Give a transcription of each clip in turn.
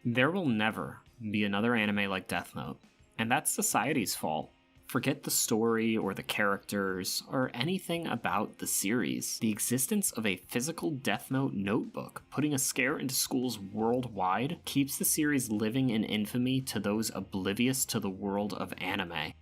There will never be another anime like Death Note, and that's society's fault. Forget the story or the characters or anything about the series. The existence of a physical Death Note notebook putting a scare into schools worldwide keeps the series living in infamy to those oblivious to the world of anime.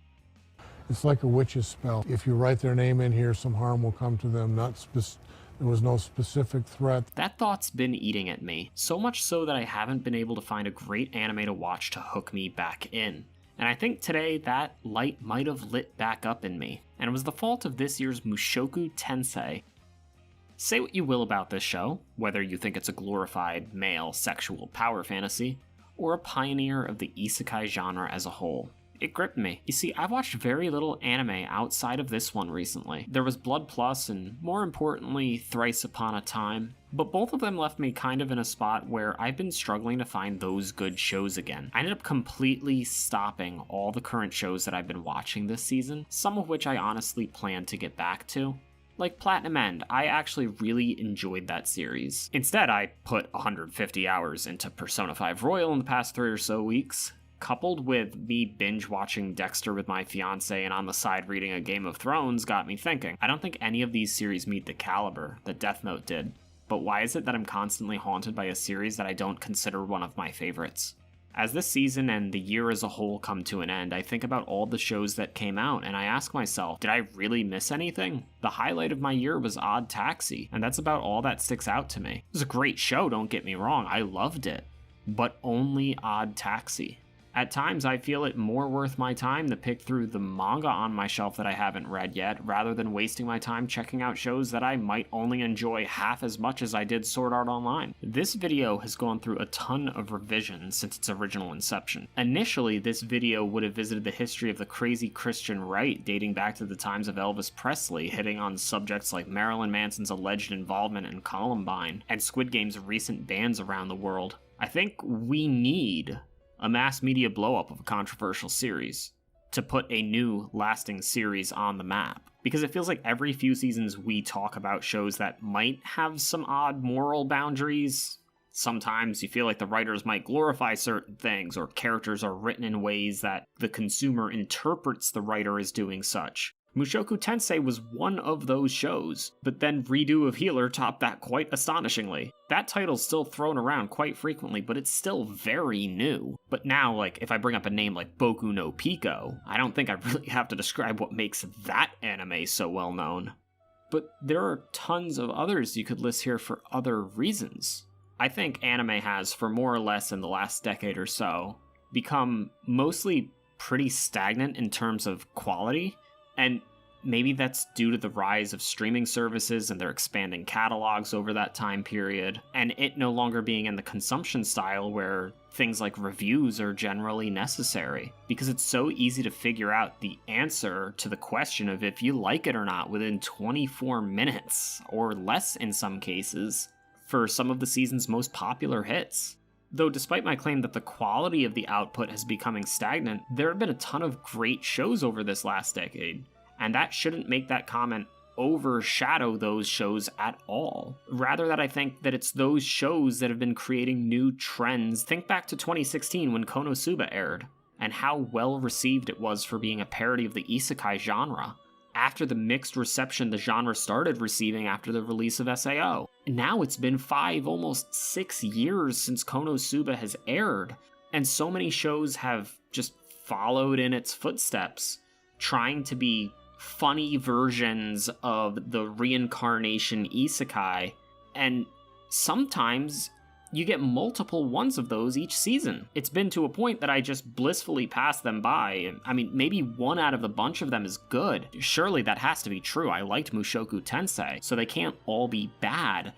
It's like a witch's spell. If you write their name in here, some harm will come to them. There was no specific threat. That thought's been eating at me, so much so that I haven't been able to find a great anime to watch to hook me back in. And I think today that light might have lit back up in me, and it was the fault of this year's Mushoku Tensei. Say what you will about this show, whether you think it's a glorified male sexual power fantasy, or a pioneer of the isekai genre as a whole. It gripped me. You see, I've watched very little anime outside of this one recently. There was Blood Plus and, more importantly, Thrice Upon a Time, but both of them left me kind of in a spot where I've been struggling to find those good shows again. I ended up completely stopping all the current shows that I've been watching this season, some of which I honestly plan to get back to. Like Platinum End, I actually really enjoyed that series. Instead, I put 150 hours into Persona 5 Royal in the past 3 or so weeks. Coupled with me binge watching Dexter with my fiance and on the side reading a Game of Thrones got me thinking, I don't think any of these series meet the caliber that Death Note did, but why is it that I'm constantly haunted by a series that I don't consider one of my favorites? As this season and the year as a whole come to an end, I think about all the shows that came out and I ask myself, did I really miss anything? The highlight of my year was Odd Taxi, and that's about all that sticks out to me. It was a great show, don't get me wrong, I loved it, but only Odd Taxi. At times, I feel it more worth my time to pick through the manga on my shelf that I haven't read yet, rather than wasting my time checking out shows that I might only enjoy half as much as I did Sword Art Online. This video has gone through a ton of revisions since its original inception. Initially, this video would have visited the history of the crazy Christian right dating back to the times of Elvis Presley, hitting on subjects like Marilyn Manson's alleged involvement in Columbine, and Squid Game's recent bans around the world. I think we need a mass media blow-up of a controversial series to put a new, lasting series on the map. Because it feels like every few seasons we talk about shows that might have some odd moral boundaries. Sometimes you feel like the writers might glorify certain things, or characters are written in ways that the consumer interprets the writer as doing such. Mushoku Tensei was one of those shows, but then Redo of Healer topped that quite astonishingly. That title's still thrown around quite frequently, but it's still very new. But now, like, if I bring up a name like Boku no Pico, I don't think I really have to describe what makes that anime so well known. But there are tons of others you could list here for other reasons. I think anime has, for more or less in the last decade or so, become mostly pretty stagnant in terms of quality. And maybe that's due to the rise of streaming services and their expanding catalogs over that time period, and it no longer being in the consumption style where things like reviews are generally necessary, because it's so easy to figure out the answer to the question of if you like it or not within 24 minutes, or less in some cases, for some of the season's most popular hits. Though despite my claim that the quality of the output has becoming stagnant, there have been a ton of great shows over this last decade, and that shouldn't make that comment overshadow those shows at all. Rather that I think that it's those shows that have been creating new trends. Think back to 2016 when Konosuba aired, and how well received it was for being a parody of the isekai genre, after the mixed reception the genre started receiving after the release of SAO. Now it's been 5, almost 6 years since Konosuba has aired, and so many shows have just followed in its footsteps, trying to be funny versions of the reincarnation isekai, and sometimes you get multiple ones of those each season. It's been to a point that I just blissfully pass them by. I mean, maybe one out of the bunch of them is good. Surely that has to be true. I liked Mushoku Tensei, so they can't all be bad.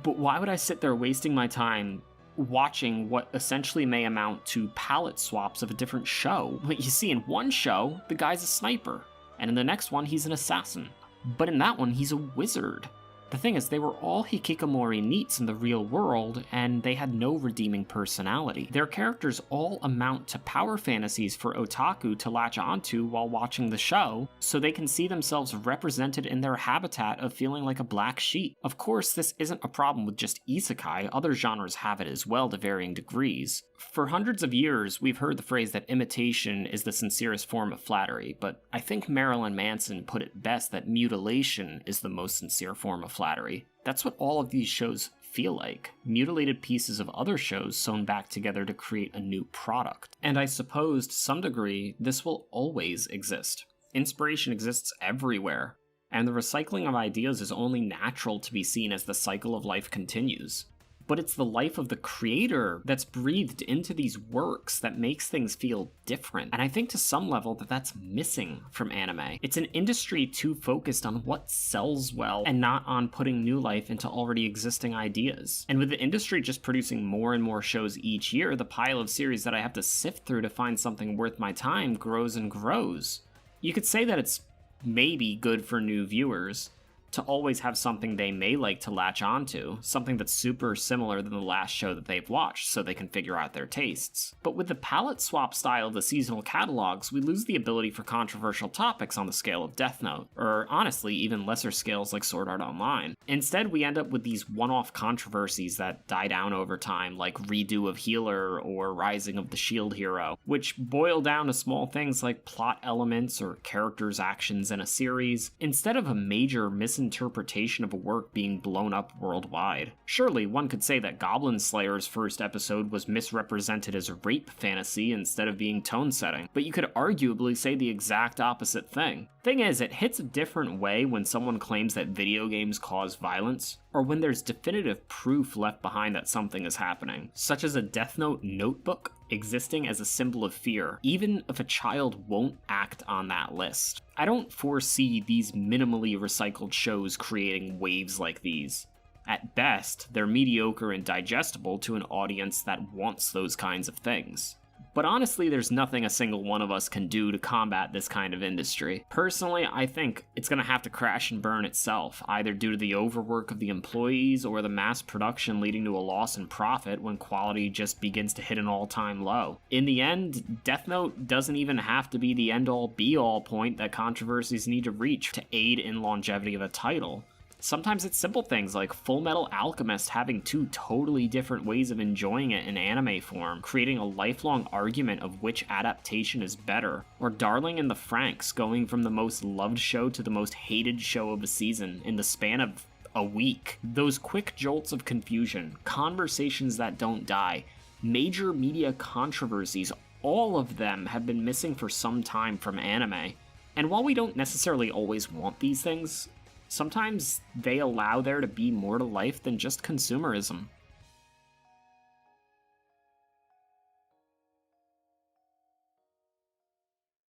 But why would I sit there wasting my time watching what essentially may amount to palette swaps of a different show? You see, in one show, the guy's a sniper, and in the next one, he's an assassin. But in that one, he's a wizard. The thing is, they were all hikikomori neats in the real world, and they had no redeeming personality. Their characters all amount to power fantasies for otaku to latch onto while watching the show, so they can see themselves represented in their habitat of feeling like a black sheep. Of course, this isn't a problem with just isekai, other genres have it as well to varying degrees. For hundreds of years, we've heard the phrase that imitation is the sincerest form of flattery, but I think Marilyn Manson put it best that mutilation is the most sincere form of flattery. That's what all of these shows feel like. Mutilated pieces of other shows sewn back together to create a new product. And I suppose, to some degree, this will always exist. Inspiration exists everywhere, and the recycling of ideas is only natural to be seen as the cycle of life continues. But it's the life of the creator that's breathed into these works that makes things feel different. And I think to some level that's missing from anime. It's an industry too focused on what sells well and not on putting new life into already existing ideas. And with the industry just producing more and more shows each year, the pile of series that I have to sift through to find something worth my time grows and grows. You could say that it's maybe good for new viewers to always have something they may like to latch onto, something that's super similar than the last show that they've watched so they can figure out their tastes. But with the palette swap style of the seasonal catalogs, we lose the ability for controversial topics on the scale of Death Note, or honestly, even lesser scales like Sword Art Online. Instead, we end up with these one-off controversies that die down over time, like Redo of Healer or Rising of the Shield Hero, which boil down to small things like plot elements or characters' actions in a series, instead of a major misinterpretation of a work being blown up worldwide. Surely, one could say that Goblin Slayer's first episode was misrepresented as a rape fantasy instead of being tone setting, but you could arguably say the exact opposite thing. Thing is, it hits a different way when someone claims that video games cause violence, or when there's definitive proof left behind that something is happening, such as a Death Note notebook existing as a symbol of fear, even if a child won't act on that list. I don't foresee these minimally recycled shows creating waves like these. At best, they're mediocre and digestible to an audience that wants those kinds of things. But honestly, there's nothing a single one of us can do to combat this kind of industry. Personally, I think it's going to have to crash and burn itself, either due to the overwork of the employees or the mass production leading to a loss in profit when quality just begins to hit an all-time low. In the end, Death Note doesn't even have to be the end-all be-all point that controversies need to reach to aid in longevity of a title. Sometimes it's simple things like Full Metal Alchemist having two totally different ways of enjoying it in anime form, creating a lifelong argument of which adaptation is better, or Darling in the Franxx going from the most loved show to the most hated show of a season in the span of a week. Those quick jolts of confusion, conversations that don't die, major media controversies, all of them have been missing for some time from anime. And while we don't necessarily always want these things, sometimes they allow there to be more to life than just consumerism.